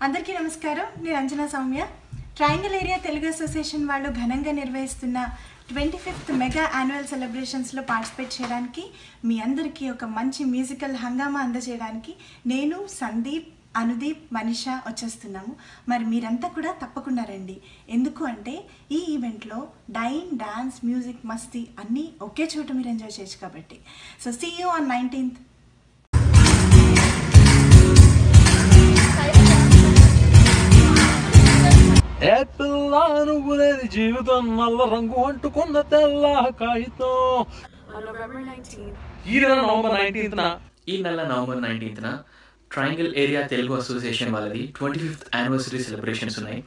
అందరికీ నమస్కారం. నేను Anjana Soumya. Triangle area Telugu association వాళ్ళు ఘనంగా నిర్వహిస్తున్న 25th మెగా యాన్యువల్ సెలబ్రేషన్స్లో పార్టిసిపేట్ చేయడానికి మీ అందరికీ ఒక మంచి మ్యూజికల్ హంగామా అందజేయడానికి నేను, సందీప్, అనుదీప్, మనీషా వచ్చేస్తున్నాము. మరి మీరంతా కూడా తప్పకుండా రండి. ఎందుకు అంటే ఈ ఈవెంట్లో డైన్, డాన్స్, మ్యూజిక్, మస్తీ అన్నీ ఒకే చోట మీరు ఎంజాయ్ చేయొచ్చు కాబట్టి. So see you on 19th. నువ్వులేని జీవితం నల్ల రంగు అంటుకున్న తెల్ల కాగితం. ఈ నెల November 19th triangle area Telugu association వాళ్ళది 25th యానివర్సరీ సెలబ్రేషన్స్ ఉన్నాయి.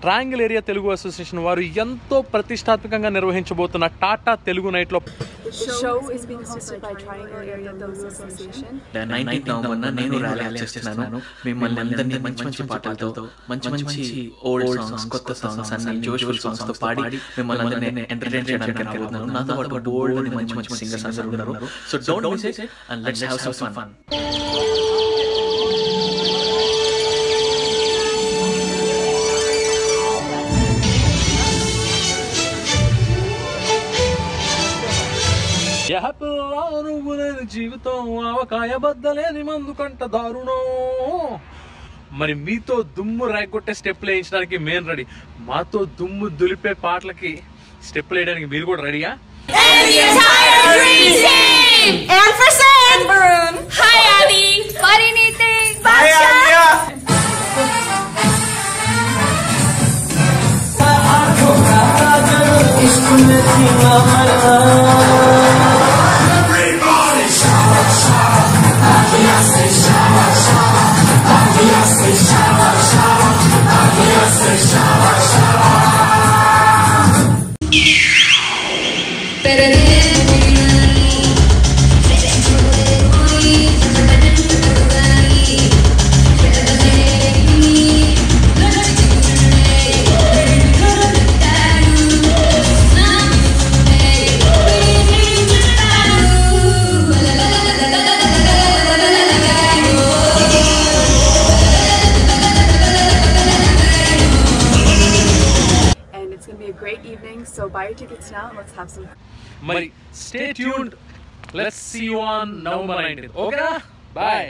ట్రయాంగిల్ ఏరియా తెలుగు అసోసియేషన్ వారు ఎంతో ప్రతిష్టాత్మకంగా నిర్వహించబోతున్న టాటా తెలుగు నైట్ లో నేను ర్యాలీ చేస్తున్నాను. మిమ్మల్ని అందరినీ మంచి మంచి పాటలతో, మంచి మంచి ఓల్డ్ సాంగ్స్, కొత్త సాంగ్స్ అన్ని జోష్ఫుల్ సాంగ్స్ తో పాడి మిమ్మల్ని అందరినీ ఎంటర్టైన్ చేయడానికి రాబోతున్నాను. నాతో పాటు బోల్డ్ మంచి మంచి సింగర్స్ అందరూ ఉన్నారు. So don't miss it and let's have some fun. నువ్వులేని జీవితం ఆవకాయ బద్దలేని మందు కంట దారుణం. మరి మీతో దుమ్ము రాయకొట్టే స్టెప్లు వేయించడానికి మేము రెడీ. మాతో దుమ్ము దులిపే పాటలకి స్టెప్లు వేయడానికి మీరు కూడా రెడీయా? Great evening, so buy your tickets now and let's have some fun. Stay tuned. Let's see you on November 19th. Okay? Bye.